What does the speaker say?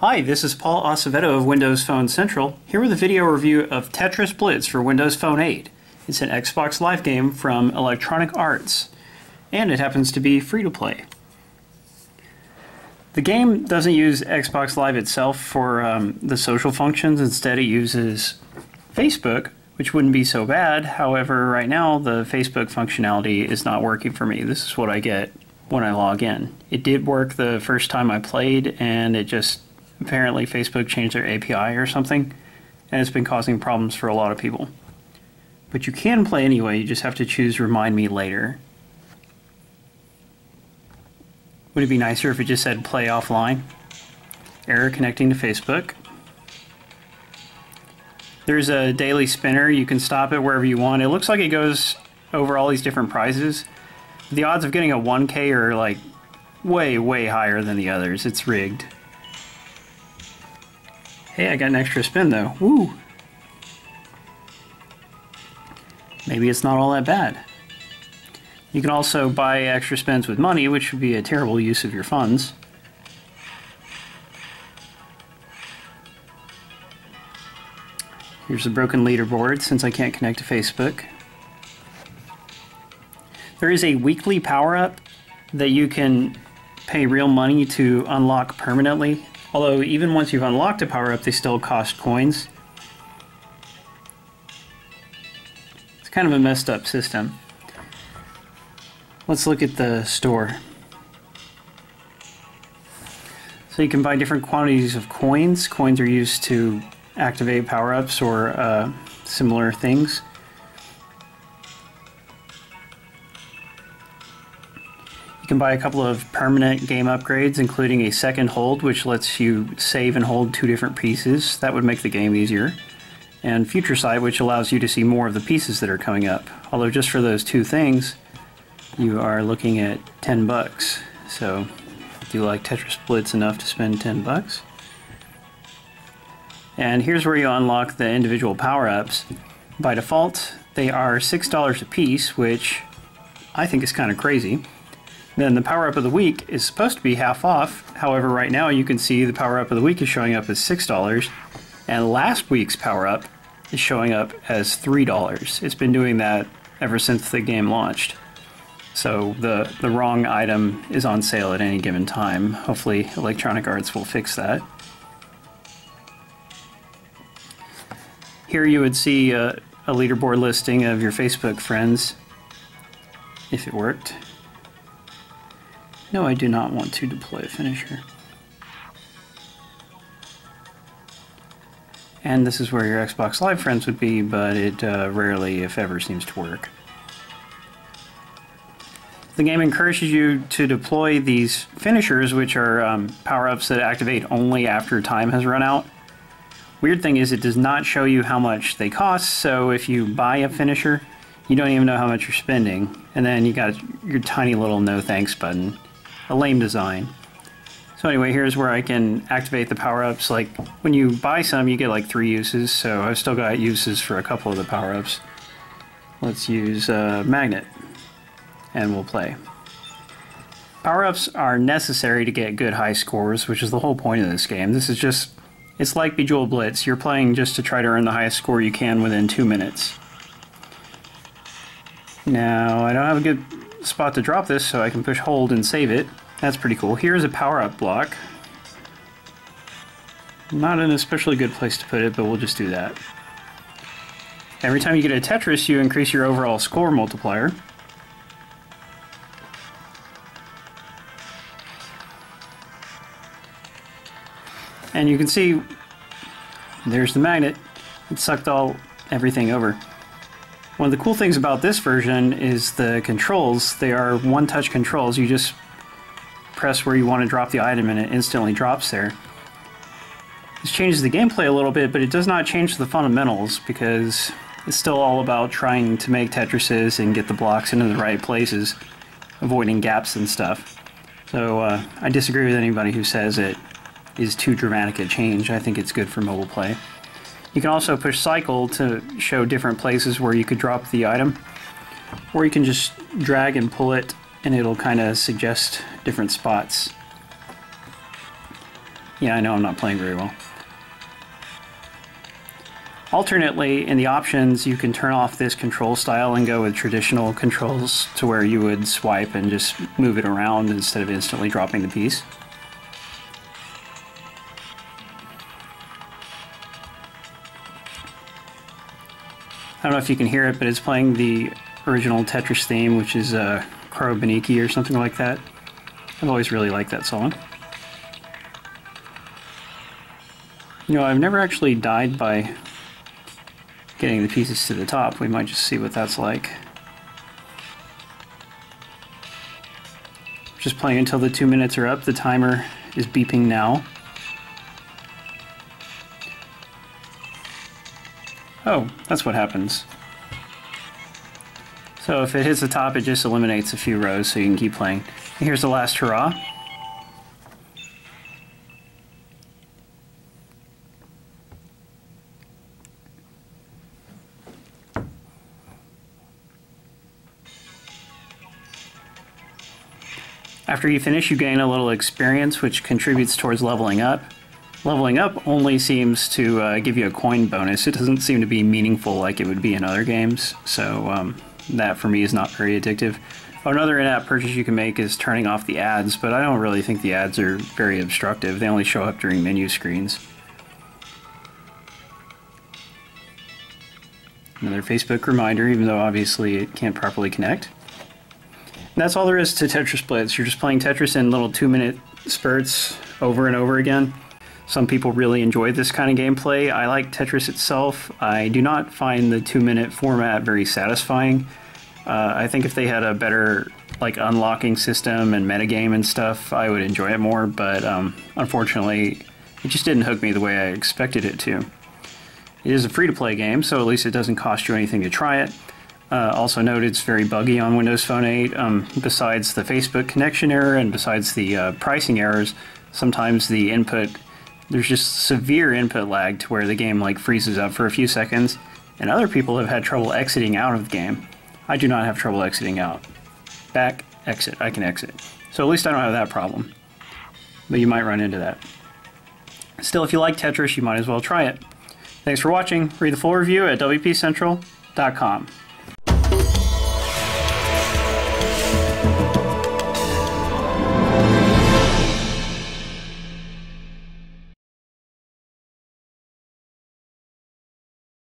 Hi, this is Paul Acevedo of Windows Phone Central, here with a video review of Tetris Blitz for Windows Phone 8. It's an Xbox Live game from Electronic Arts, and it happens to be free to play. The game doesn't use Xbox Live itself for the social functions. Instead, it uses Facebook, which wouldn't be so bad. However, right now, the Facebook functionality is not working for me. This is what I get when I log in. It did work the first time I played, and it just apparently Facebook changed their API or something, and it's been causing problems for a lot of people. But you can play anyway, you just have to choose Remind Me Later. Would it be nicer if it just said Play Offline? Error connecting to Facebook. There's a daily spinner, you can stop it wherever you want. It looks like it goes over all these different prizes. The odds of getting a 1K are like way higher than the others. It's rigged. Hey, I got an extra spin though. Woo! Maybe it's not all that bad. You can also buy extra spins with money, which would be a terrible use of your funds. Here's a broken leaderboard since I can't connect to Facebook. There is a weekly power-up that you can pay real money to unlock permanently. Although, even once you've unlocked a power-up, they still cost coins. It's kind of a messed up system. Let's look at the store. So you can buy different quantities of coins. Coins are used to activate power-ups or similar things. You can buy a couple of permanent game upgrades, including a second hold, which lets you save and hold two different pieces. That would make the game easier. And Future Sight, which allows you to see more of the pieces that are coming up. Although just for those two things, you are looking at 10 bucks. So, do you like Tetris Blitz enough to spend 10 bucks? And here's where you unlock the individual power-ups. By default, they are $6 a piece, which I think is kind of crazy. Then the Power-Up of the Week is supposed to be half off. However, right now you can see the Power-Up of the Week is showing up as $6, and last week's Power-Up is showing up as $3. It's been doing that ever since the game launched. So the wrong item is on sale at any given time. Hopefully Electronic Arts will fix that. Here you would see a leaderboard listing of your Facebook friends, if it worked. No, I do not want to deploy a finisher. And this is where your Xbox Live friends would be, but it rarely, if ever, seems to work. The game encourages you to deploy these finishers, which are power-ups that activate only after time has run out. Weird thing is it does not show you how much they cost, so if you buy a finisher, you don't even know how much you're spending. And then you got your tiny little no thanks button. A lame design. So anyway, here's where I can activate the power-ups. Like, when you buy some, you get like 3 uses, so I've still got uses for a couple of the power-ups. Let's use Magnet, and we'll play. Power-ups are necessary to get good high scores, which is the whole point of this game. This is just, it's like Bejeweled Blitz. You're playing just to try to earn the highest score you can within 2 minutes. Now, I don't have a good spot to drop this, so I can push hold and save it. That's pretty cool. Here's a Powerup Block. Not an especially good place to put it, but we'll just do that. Every time you get a Tetris, you increase your overall score multiplier. And you can see, there's the magnet. It sucked everything over. One of the cool things about this version is the controls. They are one-touch controls. You just press where you want to drop the item and it instantly drops there. This changes the gameplay a little bit, but it does not change the fundamentals because it's still all about trying to make Tetrises and get the blocks into the right places, avoiding gaps and stuff. So I disagree with anybody who says it is too dramatic a change. I think it's good for mobile play. You can also push cycle to show different places where you could drop the item, or you can just drag and pull it and it'll kind of suggest different spots. Yeah, I know I'm not playing very well. Alternately, in the options, you can turn off this control style and go with traditional controls to where you would swipe and just move it around instead of instantly dropping the piece. I don't know if you can hear it, but it's playing the original Tetris theme, which is Koro Beniki or something like that. I've always really liked that song. You know, I've never actually died by getting the pieces to the top. We might just see what that's like. Just playing until the 2 minutes are up. The timer is beeping now. Oh, that's what happens. So if it hits the top, it just eliminates a few rows so you can keep playing. And here's the last hurrah. After you finish, you gain a little experience, which contributes towards leveling up. Leveling up only seems to give you a coin bonus. It doesn't seem to be meaningful like it would be in other games, so that for me is not very addictive. Another in-app purchase you can make is turning off the ads, but I don't really think the ads are very obstructive. They only show up during menu screens. Another Facebook reminder, even though obviously it can't properly connect. And that's all there is to Tetris Blitz. You're just playing Tetris in little 2-minute spurts over and over again. Some people really enjoy this kind of gameplay. I like Tetris itself. I do not find the 2-minute format very satisfying. I think if they had a better like unlocking system and metagame and stuff, I would enjoy it more, but unfortunately it just didn't hook me the way I expected it to. It is a free-to-play game, so at least it doesn't cost you anything to try it. Also note it's very buggy on Windows Phone 8. Besides the Facebook connection error and besides the pricing errors, sometimes the input, there's just severe input lag to where the game like freezes up for a few seconds, and other people have had trouble exiting out of the game. I do not have trouble exiting out. Back, exit, I can exit. So at least I don't have that problem. But you might run into that. Still, if you like Tetris, you might as well try it. Thanks for watching. Read the full review at wpcentral.com.